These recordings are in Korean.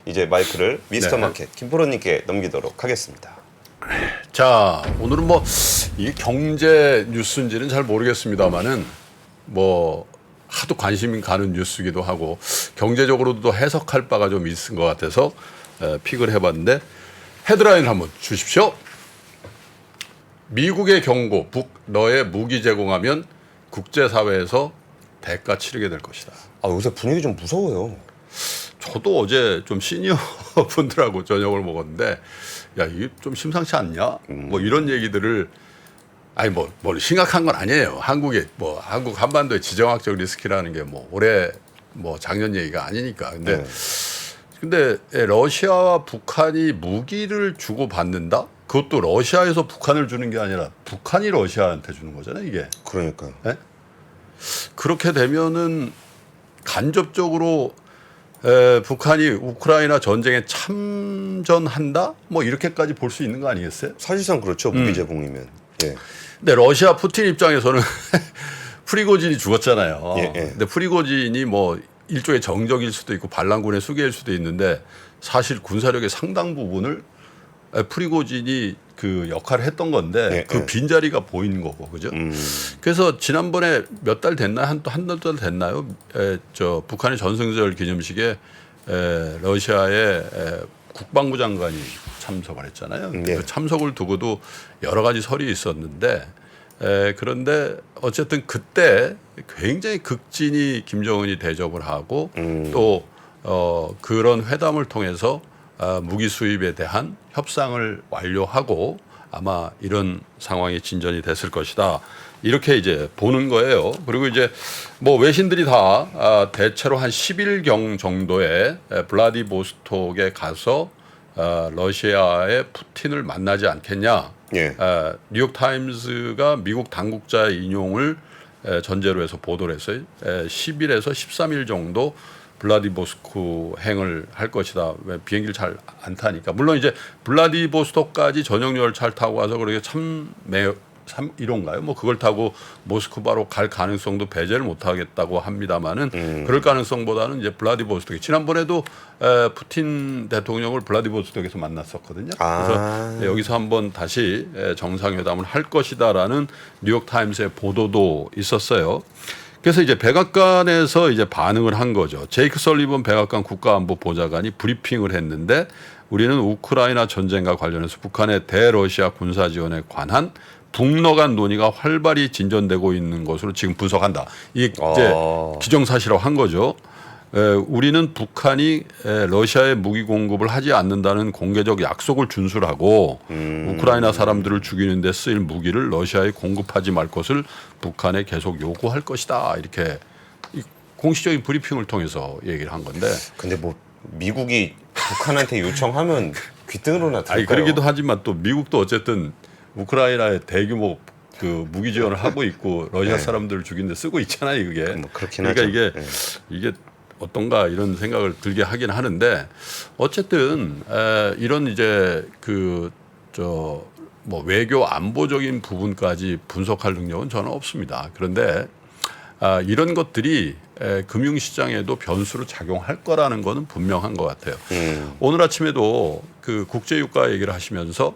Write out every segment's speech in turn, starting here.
이제 마이크를 미스터 네. 마켓 김포로님께 넘기도록 하겠습니다. 자, 오늘은 뭐 이 경제 뉴스인지는 잘 모르겠습니다만은 뭐 하도 관심이 가는 뉴스기도 하고 경제적으로도 해석할 바가 좀 있은 것 같아서 픽을 해봤는데 헤드라인 한번 주십시오. 미국의 경고, 너의 무기 제공하면 국제사회에서 대가 치르게 될 것이다. 아, 요새 분위기 좀 무서워요. 저도 어제 좀 시니어 분들하고 저녁을 먹었는데 야, 이게 좀 심상치 않냐? 뭐 이런 얘기들을 아니 뭐 심각한 건 아니에요. 한국 한반도의 지정학적 리스크라는 게 뭐 올해 뭐 작년 얘기가 아니니까. 근데 러시아와 북한이 무기를 주고 받는다? 그것도 러시아에서 북한을 주는 게 아니라 북한이 러시아한테 주는 거잖아요, 이게. 그러니까요. 네? 그렇게 되면은 간접적으로 북한이 우크라이나 전쟁에 참전한다? 뭐 이렇게까지 볼 수 있는 거 아니겠어요? 사실상 그렇죠. 무기 제공이면. 예. 근데 러시아 푸틴 입장에서는 프리고진이 죽었잖아요. 예. 근데 프리고진이 뭐 일종의 정적일 수도 있고 반란군의 수계일 수도 있는데 사실 군사력의 상당 부분을 프리고진이 그 역할을 했던 건데 그 빈자리가 보이는 거고, 그죠? 그래서 지난번에 몇 달 됐나요? 한두 달 됐나요? 저 북한의 전승절 기념식에 러시아의 국방부 장관이 참석을 했잖아요. 그 참석을 두고도 여러 가지 설이 있었는데 그런데 어쨌든 그때 굉장히 극진히 김정은이 대접을 하고 또 그런 회담을 통해서 무기 수입에 대한 협상을 완료하고 아마 이런 상황이 진전이 됐을 것이다. 이렇게 이제 보는 거예요. 그리고 이제 뭐 외신들이 다 대체로 한 10일경 정도에 블라디보스톡에 가서 러시아의 푸틴을 만나지 않겠냐. 예. 뉴욕타임스가 미국 당국자의 인용을 전제로 해서 보도를 했어요. 10일에서 13일 정도 블라디보스토크 행을 할 것이다. 왜 비행기를 잘 안 타니까. 물론 이제 블라디보스토크까지 전용 열차를 타고 가서 그렇게 315인가요? 뭐 그걸 타고 모스크바로 갈 가능성도 배제를 못 하겠다고 합니다만은 그럴 가능성보다는 이제 블라디보스토크. 지난번에도 푸틴 대통령을 블라디보스토크에서 만났었거든요. 그래서 여기서 한번 다시 정상회담을 할 것이다라는 뉴욕 타임스의 보도도 있었어요. 그래서 이제 백악관에서 이제 반응을 한 거죠. 제이크 설리번 백악관 국가안보보좌관이 브리핑을 했는데 우리는 우크라이나 전쟁과 관련해서 북한의 대러시아 군사 지원에 관한 북러 간 논의가 활발히 진전되고 있는 것으로 지금 분석한다. 이게 이제 기정사실화한 한 거죠. 우리는 북한이 러시아에 무기 공급을 하지 않는다는 공개적 약속을 준수하고 우크라이나 사람들을 죽이는 데 쓰일 무기를 러시아에 공급하지 말 것을 북한에 계속 요구할 것이다. 이렇게 공식적인 브리핑을 통해서 얘기를 한 건데. 근데 뭐 미국이 북한한테 요청하면 귀등으로나 들까요? 아니 그러기도 하지만 또 미국도 어쨌든 우크라이나에 대규모 그 무기 지원을 하고 있고 러시아 사람들을 죽이는 데 쓰고 있잖아요, 이게. 뭐 그렇긴 그러니까 하죠. 이게 어떤가 이런 생각을 들게 하긴 하는데 어쨌든 이런 이제 그 뭐 외교 안보적인 부분까지 분석할 능력은 저는 없습니다. 그런데 이런 것들이 금융시장에도 변수로 작용할 거라는 거는 분명한 것 같아요. 오늘 아침에도 그 국제유가 얘기를 하시면서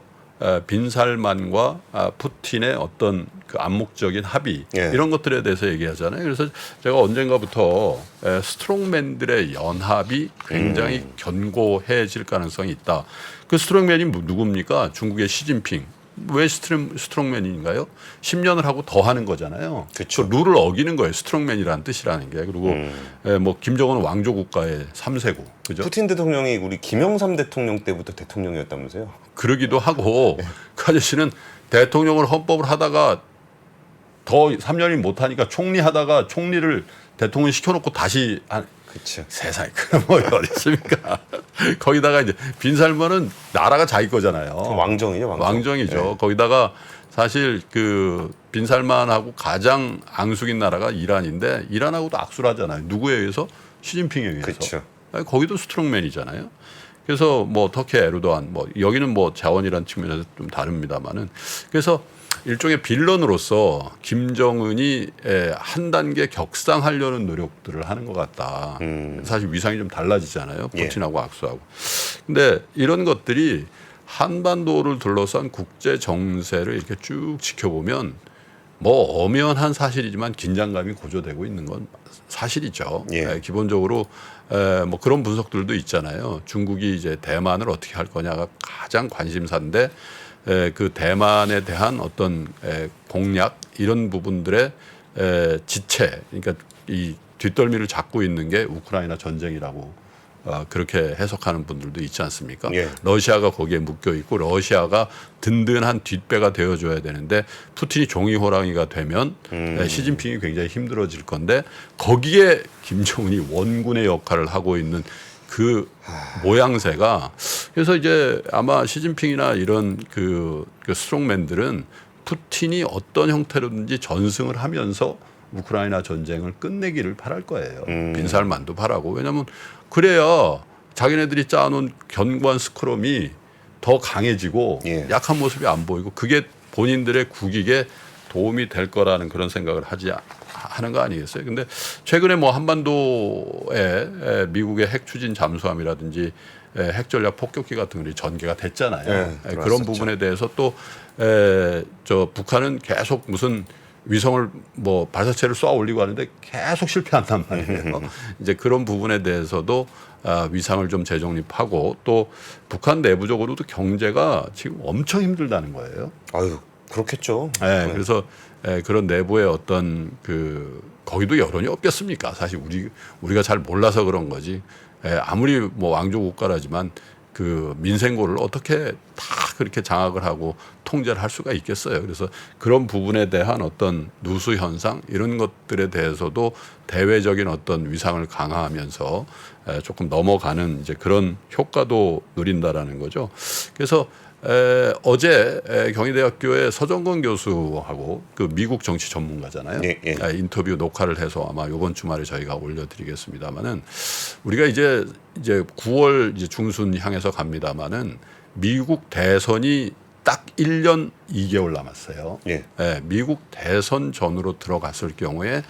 빈살만과 푸틴의 어떤 그 암묵적인 합의 이런 것들에 대해서 얘기하잖아요. 그래서 제가 언젠가부터 스트롱맨들의 연합이 굉장히 견고해질 가능성이 있다. 그 스트롱맨이 누굽니까? 중국의 시진핑. 왜 스트롱맨인가요? 10년을 하고 더 하는 거잖아요. 그쵸. 그 룰을 어기는 거예요. 스트롱맨이라는 뜻이라는 게. 그리고 뭐 김정은은 왕조 국가의 3세고. 그죠? 푸틴 대통령이 우리 김영삼 대통령 때부터 대통령이었다면서요? 그러기도 하고 그 아저씨는 대통령을 헌법을 하다가 더 3년이 못하니까 총리하다가 총리를 대통령 시켜놓고 다시 그렇죠. 세상에 그런 뭐 어딨습니까? 거기다가 이제 빈살만은 나라가 자기 거잖아요. 왕정이죠, 왕정. 왕정이죠. 거기다가 사실 그 빈살만하고 가장 앙숙인 나라가 이란인데 이란하고도 악수를 하잖아요. 누구에 의해서? 시진핑에 의해서. 그렇죠. 거기도 스트롱맨이잖아요. 그래서 뭐 터키 에르도안 뭐 여기는 뭐 자원이라는 측면에서 좀 다릅니다만은 그래서 일종의 빌런으로서 김정은이 한 단계 격상하려는 노력들을 하는 것 같다. 사실 위상이 좀 달라지잖아요. 푸틴하고 악수하고. 근데 이런 것들이 한반도를 둘러싼 국제 정세를 이렇게 쭉 지켜보면 뭐 엄연한 사실이지만 긴장감이 고조되고 있는 건 사실이죠. 기본적으로 뭐 그런 분석들도 있잖아요. 중국이 이제 대만을 어떻게 할 거냐가 가장 관심사인데 그 대만에 대한 어떤 공략 이런 부분들의 지체, 그러니까 이 뒷덜미를 잡고 있는 게 우크라이나 전쟁이라고 그렇게 해석하는 분들도 있지 않습니까? 러시아가 거기에 묶여 있고 러시아가 든든한 뒷배가 되어줘야 되는데 푸틴이 종이 호랑이가 되면 시진핑이 굉장히 힘들어질 건데 거기에 김정은이 원군의 역할을 하고 있는 그 모양새가 그래서 이제 아마 시진핑이나 이런 그 스트롱맨들은 푸틴이 어떤 형태로든지 전승을 하면서 우크라이나 전쟁을 끝내기를 바랄 거예요. 빈살만도 바라고. 왜냐하면 그래야 자기네들이 짜놓은 견고한 스크럼이 더 강해지고 약한 모습이 안 보이고 그게 본인들의 국익에 도움이 될 거라는 그런 생각을 하는 거 아니겠어요? 근데 최근에 뭐 한반도에 미국의 핵 추진 잠수함이라든지 핵 전략 폭격기 같은 것이 전개가 됐잖아요. 그런 부분에 대해서 또 저 북한은 계속 무슨 위성을 뭐 발사체를 쏘아 올리고 하는데 계속 실패한단 말이에요. 이제 그런 부분에 대해서도 위상을 좀 재정립하고 또 북한 내부적으로도 경제가 지금 엄청 힘들다는 거예요. 아유, 그렇겠죠. 그래서 그런 내부의 어떤 거기도 여론이 없겠습니까? 사실 우리가 잘 몰라서 그런 거지. 아무리 뭐 왕조 국가라지만 그 민생고를 어떻게 다 그렇게 장악을 하고 통제를 할 수가 있겠어요. 그래서 그런 부분에 대한 어떤 누수 현상 이런 것들에 대해서도 대외적인 어떤 위상을 강화하면서 조금 넘어가는 이제 그런 효과도 누린다라는 거죠. 그래서 어제 경희대학교의 서정건 교수하고 그 미국 정치 전문가잖아요. 인터뷰 녹화를 해서 아마 이번 주말에 저희가 올려드리겠습니다만은 우리가 이제 9월 이제 중순 향해서 갑니다만은 미국 대선이 딱 1년 2개월 남았어요. 미국 대선 전으로 들어갔을 경우에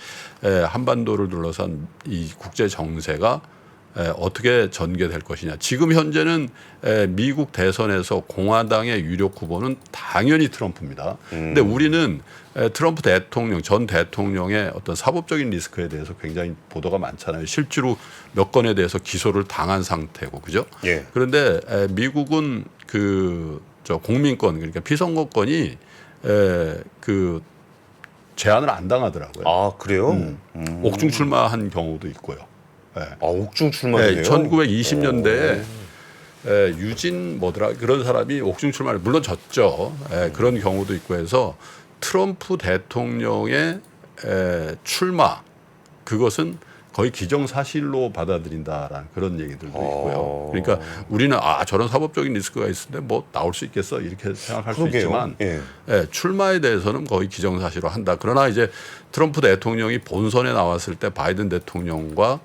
한반도를 둘러싼 이 국제 정세가 어떻게 전개될 것이냐. 지금 현재는 미국 대선에서 공화당의 유력 후보는 당연히 트럼프입니다. 근데 우리는 트럼프 대통령, 전 대통령의 어떤 사법적인 리스크에 대해서 굉장히 보도가 많잖아요. 실제로 몇 건에 대해서 기소를 당한 상태고, 그죠? 그런데 미국은 저 공민권, 그러니까 피선거권이 제한을 안 당하더라고요. 아, 그래요? 옥중 출마한 경우도 있고요. 옥중 출마네요. 1920년대에 유진 뭐더라 그런 사람이 옥중 출마를 물론 졌죠. 그런 경우도 있고 해서 트럼프 대통령의 출마 그것은 거의 기정사실로 받아들인다라는 그런 얘기들도 있고요. 그러니까 우리는 저런 사법적인 리스크가 있는데 뭐 나올 수 있겠어 이렇게 생각할 수 있지만 출마에 대해서는 거의 기정사실로 한다. 그러나 이제 트럼프 대통령이 본선에 나왔을 때 바이든 대통령과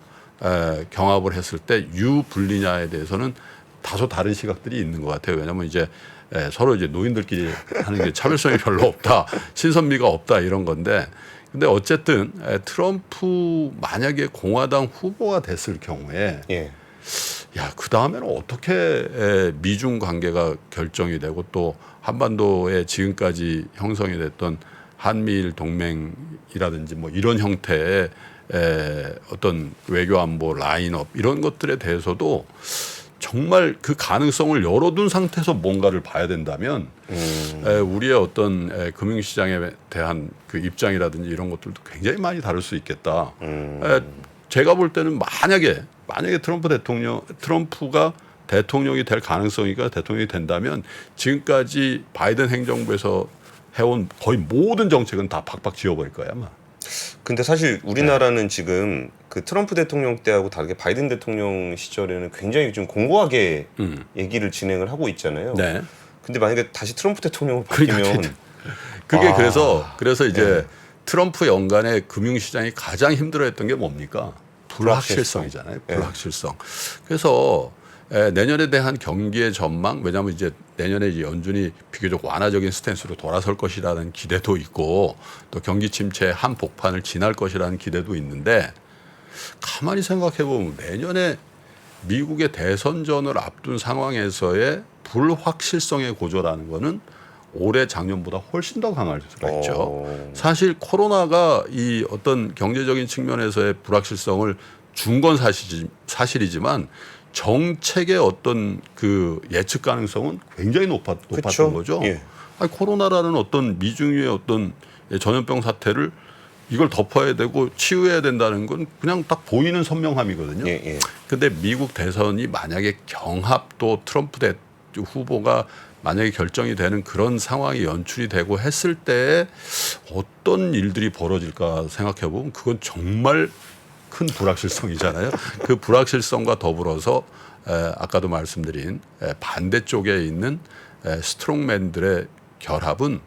경합을 했을 때 유불리냐에 대해서는 다소 다른 시각들이 있는 것 같아요. 왜냐하면 이제 서로 이제 노인들끼리 하는 게 차별성이 별로 없다, 신선미가 없다 이런 건데, 근데 어쨌든 트럼프 만약에 공화당 후보가 됐을 경우에 그 다음에는 어떻게 미중 관계가 결정이 되고 또 한반도에 지금까지 형성이 됐던 한미일 동맹이라든지 뭐 이런 형태의 어떤 외교안보 라인업 이런 것들에 대해서도 정말 그 가능성을 열어둔 상태에서 뭔가를 봐야 된다면 우리의 어떤 금융시장에 대한 그 입장이라든지 이런 것들도 굉장히 많이 다를 수 있겠다. 제가 볼 때는 만약에 트럼프가 대통령이 될 가능성이가 대통령이 된다면 지금까지 바이든 행정부에서 해온 거의 모든 정책은 다 박박 지워버릴 거야 아마. 근데 사실 우리나라는 지금 그 트럼프 대통령 때하고 다르게 바이든 대통령 시절에는 굉장히 좀 공고하게 얘기를 진행을 하고 있잖아요. 근데 만약에 다시 트럼프 대통령으로 바뀌면 그게 그래서 이제 트럼프 연간에 금융시장이 가장 힘들어했던 게 뭡니까? 불확실성이잖아요. 불확실성. 그래서 내년에 대한 경기의 전망, 왜냐하면 이제 내년에 이제 연준이 비교적 완화적인 스탠스로 돌아설 것이라는 기대도 있고 또 경기 침체의 한 복판을 지날 것이라는 기대도 있는데 가만히 생각해 보면 내년에 미국의 대선전을 앞둔 상황에서의 불확실성의 고조라는 거는 올해 작년보다 훨씬 더 강할 수가 있죠. 사실 코로나가 이 어떤 경제적인 측면에서의 불확실성을 준 건 사실이지만 정책의 어떤 그 예측 가능성은 굉장히 높았던 그쵸? 거죠. 예. 아니, 코로나라는 어떤 미중유의 어떤 전염병 사태를 이걸 덮어야 되고 치유해야 된다는 건 그냥 딱 보이는 선명함이거든요. 예. 근데 미국 대선이 만약에 경합 또 트럼프 후보가 만약에 결정이 되는 그런 상황이 연출이 되고 했을 때 어떤 일들이 벌어질까 생각해 보면 그건 정말 큰 불확실성이잖아요. 그 불확실성과 더불어서 아까도 말씀드린 반대쪽에 있는 스트롱맨들의 결합은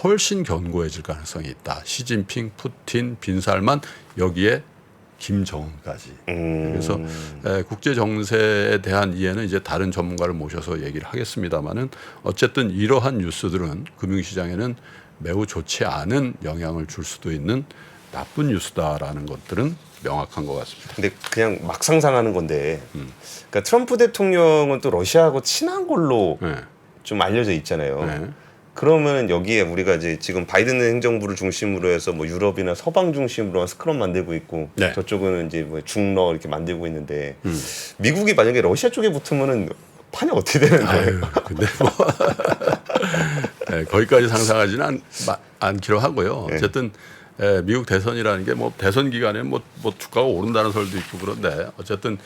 훨씬 견고해질 가능성이 있다. 시진핑, 푸틴, 빈살만 여기에 김정은까지. 그래서 국제 정세에 대한 이해는 이제 다른 전문가를 모셔서 얘기를 하겠습니다만은 어쨌든 이러한 뉴스들은 금융시장에는 매우 좋지 않은 영향을 줄 수도 있는 나쁜 뉴스다라는 것들은 명확한 것 같습니다. 근데 그냥 막 상상하는 건데, 그러니까 트럼프 대통령은 또 러시아하고 친한 걸로 네. 좀 알려져 있잖아요. 네. 그러면 여기에 우리가 이제 지금 바이든 행정부를 중심으로 해서 뭐 유럽이나 서방 중심으로 한 스크럼 만들고 있고 네. 저쪽은 이제 뭐 중러 이렇게 만들고 있는데 미국이 만약에 러시아 쪽에 붙으면은 판이 어떻게 되는 거예요? 근데 뭐 네, 거기까지 상상하지는 않기로 하고요. 네. 어쨌든 미국 대선이라는 게 뭐 대선 기간에 뭐 주가가 오른다는 설도 있고 그런데 어쨌든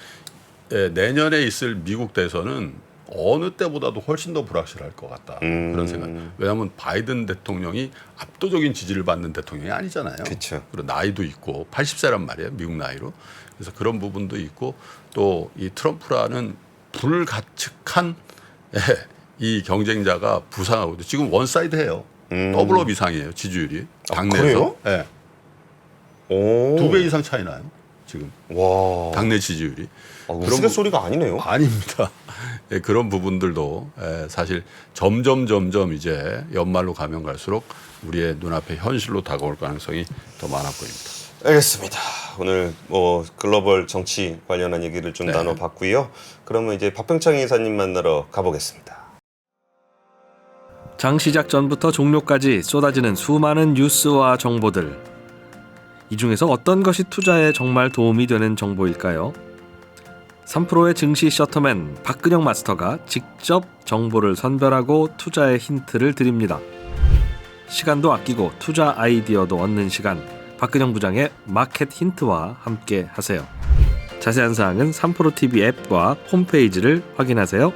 내년에 있을 미국 대선은 어느 때보다도 훨씬 더 불확실할 것 같다. 그런 생각. 왜냐하면 바이든 대통령이 압도적인 지지를 받는 대통령이 아니잖아요. 그쵸. 그리고 나이도 있고 80세란 말이에요. 미국 나이로. 그래서 그런 부분도 있고 또 이 트럼프라는 불가측한 이 경쟁자가 부상하고 지금 원사이드해요. 더블업 이상이에요. 지지율이. 당내에서. 그래요? 네. 오. 2배 이상 차이 나요. 지금. 와. 당내 지지율이. 우스갯소리가 아니네요. 아닙니다. 예, 그런 부분들도 사실 점점 이제 연말로 가면 갈수록 우리의 눈앞에 현실로 다가올 가능성이 더 많아 보입니다. 알겠습니다. 오늘 뭐 글로벌 정치 관련한 얘기를 좀 네. 나눠봤고요. 그러면 이제 박병창 이사님 만나러 가보겠습니다. 장 시작 전부터 종료까지 쏟아지는 수많은 뉴스와 정보들. 이 중에서 어떤 것이 투자에 정말 도움이 되는 정보일까요? 3프로의 증시 셔터맨 박근영 마스터가 직접 정보를 선별하고 투자의 힌트를 드립니다. 시간도 아끼고 투자 아이디어도 얻는 시간, 박근영 부장의 마켓 힌트와 함께 하세요. 자세한 사항은 3프로 TV 앱과 홈페이지를 확인하세요.